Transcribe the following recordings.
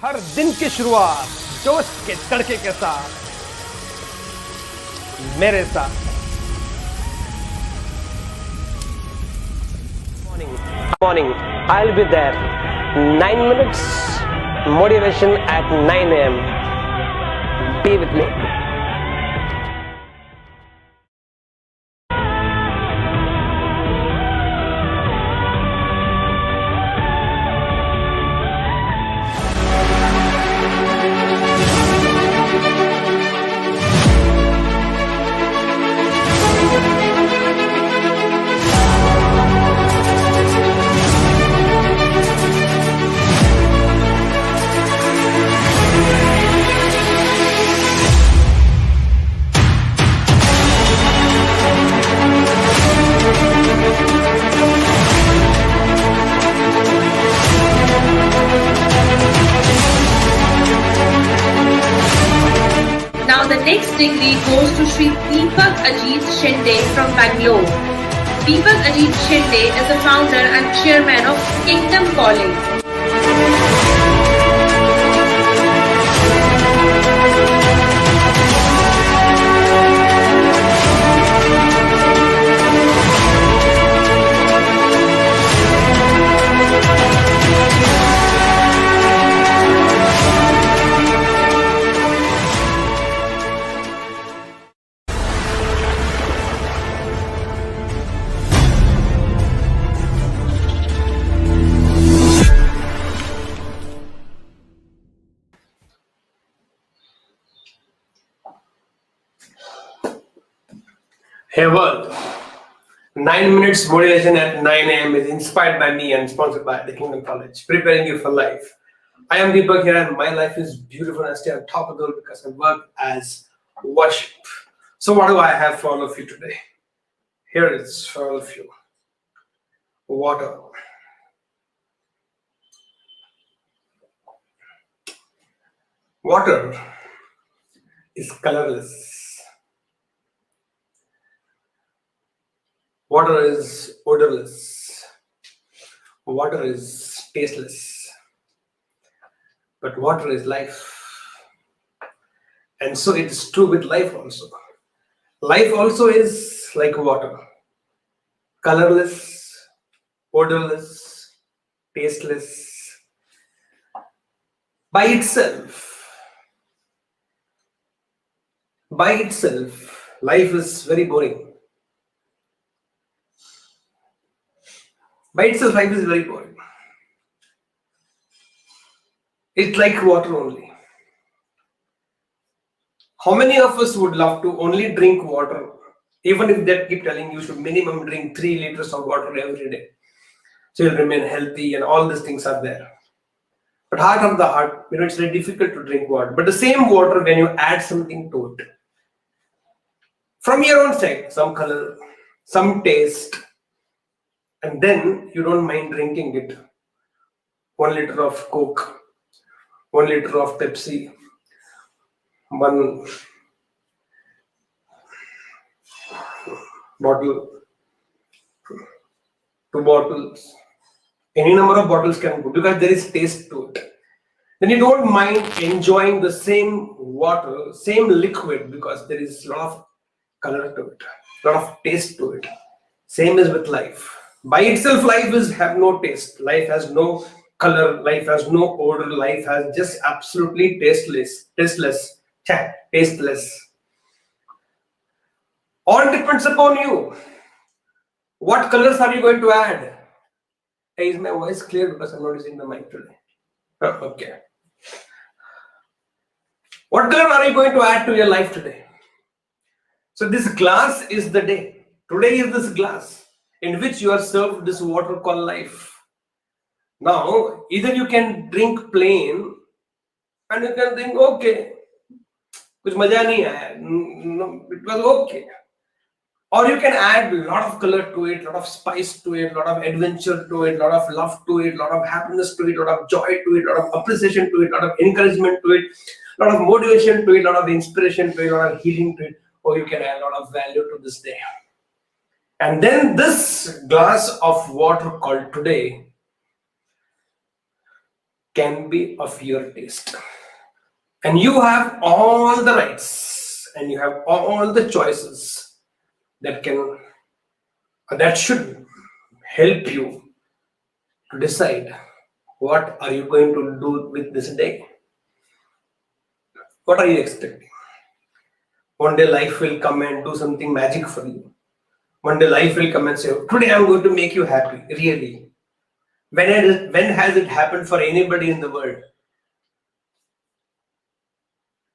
हर दिन की शुरुआत जोश के तड़के के साथ मेरे साथ Morning, I'll be there. 9 minutes motivation at 9 a.m. Be with me. Now the next degree goes to Sri Deepak Shinde from Bangalore. Deepak Shinde is the founder and chairman of Kingdom College. Hey world, 9 minutes motivation at 9 a.m. is inspired by me and sponsored by the Kingdom College, preparing you for life. I am Deepak here and my life is beautiful and I stay on top of the world because I work as worship. So what do I have for all of you today? Here it is for all of you. Water. Water is colorless. Water is odorless. Water is tasteless. But water is life. And so it is true with life also. Life also is like water. Colorless, odorless, tasteless. By itself, life is very boring. By itself, life is very boring. It's like water only. How many of us would love to only drink water, even if they keep telling you should minimum drink 3 liters of water every day, so you'll remain healthy and all these things are there. But heart of the heart, it's very difficult to drink water. But the same water, when you add something to it, from your own side, some color, some taste, and then you don't mind drinking it. 1 liter of Coke, 1 liter of Pepsi, 1 bottle, 2 bottles. Any number of bottles can go because there is taste to it. Then you don't mind enjoying the same water, same liquid because there is a lot of color to it, a lot of taste to it. Same is with life. By itself, life is have no taste. Life has no color. Life has no odor. Life has just absolutely tasteless. All depends upon you. What colors are you going to add? Hey, is my voice clear because I'm not using the mic today? Okay. What color are you going to add to your life today? So this glass is the day. Today is this glass in which you are served this water called life. Now, either you can drink plain and you can think, okay, कुछ मजा नहीं आया, no, it was okay. Or you can add a lot of color to it, lot of spice to it, lot of adventure to it, lot of love to it, lot of happiness to it, lot of joy to it, lot of appreciation to it, lot of encouragement to it, lot of motivation to it, lot of inspiration to it, lot of healing to it. Or you can add a lot of value to this day. And then this glass of water called today can be of your taste. And you have all the rights and you have all the choices that should help you to decide what are you going to do with this day. What are you expecting? One day life will come and do something magic for you. One day life will come and say, today I'm going to make you happy. Really? When has it happened for anybody in the world?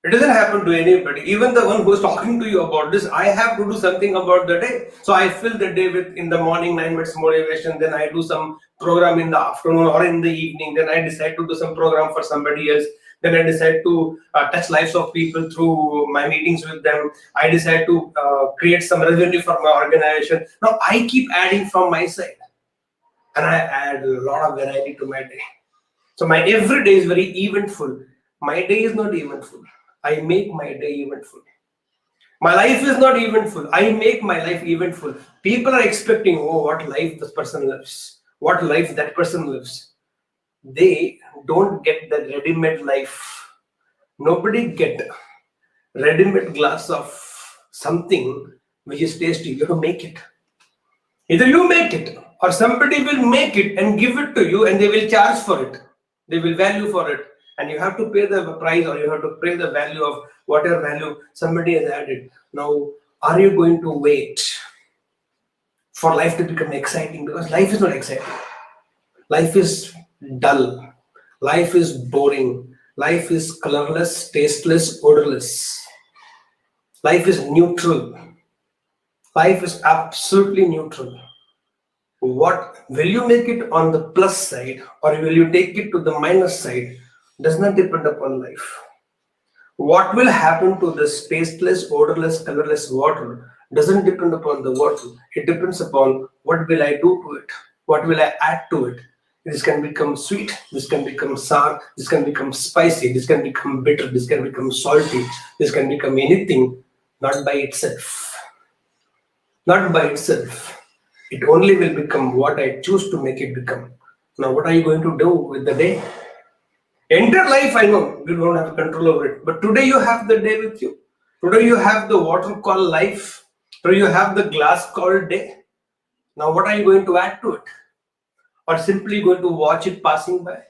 It doesn't happen to anybody. Even the one who is talking to you about this, I have to do something about the day. So I fill the day with, in the morning, 9 minutes motivation. Then I do some program in the afternoon or in the evening. Then I decide to do some program for somebody else. Then I decide to touch lives of people through my meetings with them. I decide to create some revenue for my organization. Now I keep adding from my side. And I add a lot of variety to my day. So my every day is very eventful. My day is not eventful. I make my day eventful. My life is not eventful. I make my life eventful. People are expecting, oh, what life this person lives, what life that person lives. They don't get the ready-made life. Nobody get ready-made glass of something which is tasty. You have to make it. Either you make it or somebody will make it and give it to you and they will charge for it. They will value for it. And you have to pay the price or you have to pay the value of whatever value somebody has added. Now, are you going to wait for life to become exciting? Because life is not exciting. Life is dull. Life is boring. Life is colorless, tasteless, odorless. Life is neutral. Life is absolutely neutral. What will you make it on the plus side or will you take it to the minus side does not depend upon life. What will happen to this tasteless, odorless, colorless water doesn't depend upon the water. It depends upon what will I do to it, what will I add to it. This can become sweet, this can become sour, this can become spicy, this can become bitter, this can become salty, this can become anything, not by itself. Not by itself. It only will become what I choose to make it become. Now, what are you going to do with the day? Enter life, I know you don't have control over it, but today you have the day with you. Today you have the water called life. Today you have the glass called day. Now, what are you going to add to it? Or simply going to watch it passing by?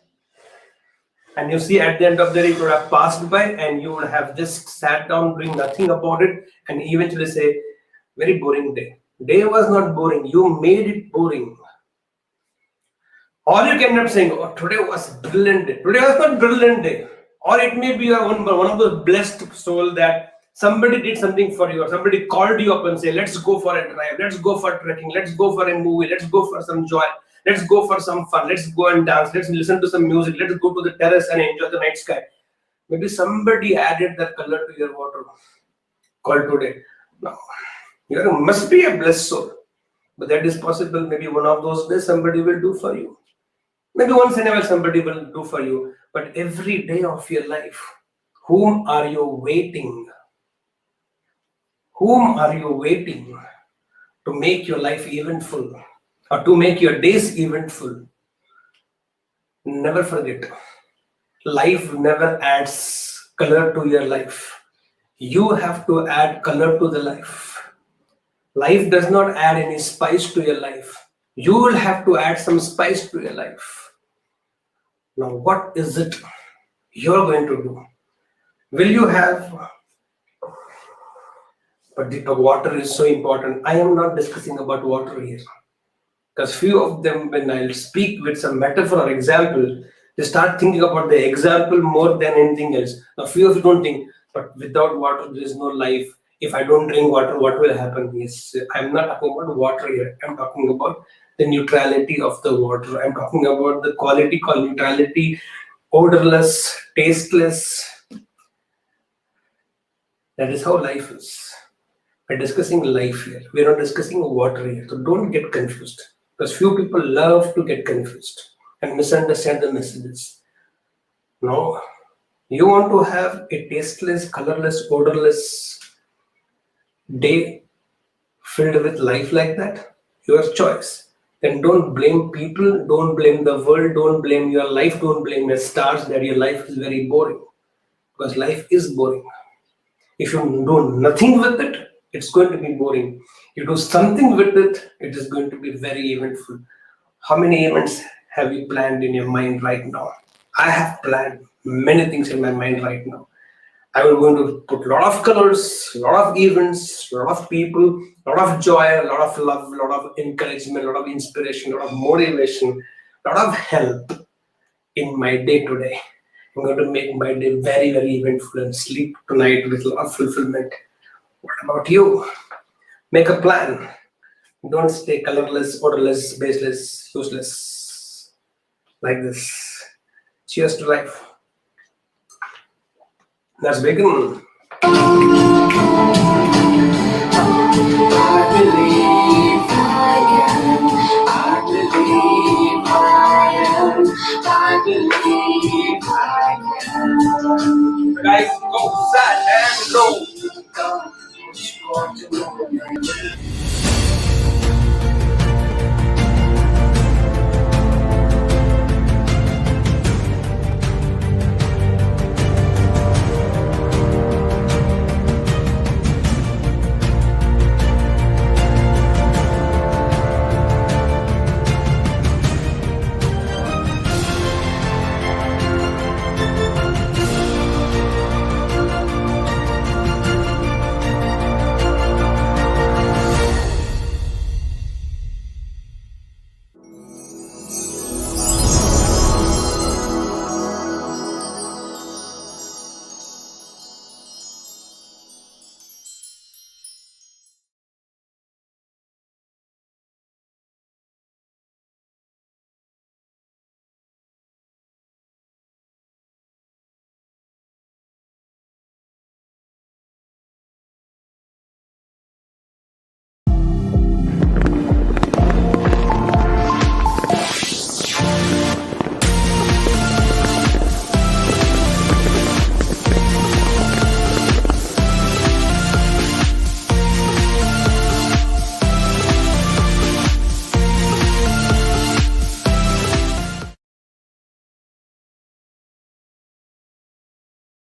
And you see at the end of the day, it would have passed by and you would have just sat down doing nothing about it and eventually say, very boring day. Day was not boring. You made it boring. Or you cannot say, oh, today was a brilliant day. Today was not brilliant day. Or it may be one of those blessed soul that somebody did something for you or somebody called you up and say, let's go for a drive, let's go for trekking, let's go for a movie, let's go for some joy, let's go for some fun, let's go and dance, let's listen to some music, let's go to the terrace and enjoy the night sky. Maybe somebody added that color to your water called today. Now, you must be a blessed soul. But that is possible. Maybe one of those days somebody will do for you. Maybe once in a while somebody will do for you. But every day of your life, whom are you waiting? Whom are you waiting to make your life eventful or to make your days eventful? Never forget, life never adds color to your life. You have to add color to the life. Life does not add any spice to your life. You will have to add some spice to your life. Now, what is it you're going to do? Will you have... But Deepak, water is so important. I am not discussing about water here. Because few of them, when I'll speak with some metaphor or example, they start thinking about the example more than anything else. Now, few of you don't think, but without water, there is no life. If I don't drink water, what will happen? Yes, I'm not talking about water here. I'm talking about the neutrality of the water. I'm talking about the quality called neutrality odorless, tasteless. That is how life is. We're discussing life here. We're not discussing water here. So don't get confused. Because few people love to get confused and misunderstand the messages. No. You want to have a tasteless, colorless, odorless day filled with life like that? Your choice. Then don't blame people, don't blame the world, don't blame your life, don't blame your stars that your life is very boring. Because life is boring. If you do nothing with it, it's going to be boring. You do something with it, it is going to be very eventful. How many events have you planned in your mind right now? I have planned many things in my mind right now. I am going to put a lot of colors, a lot of events, a lot of people, a lot of joy, a lot of love, a lot of encouragement, a lot of inspiration, a lot of motivation, a lot of help in my day to day. I'm going to make my day very, very eventful and sleep tonight with a lot of fulfillment. What about you? Make a plan. Don't stay colorless, odorless, baseless, useless like this. Cheers to life. Let's begin.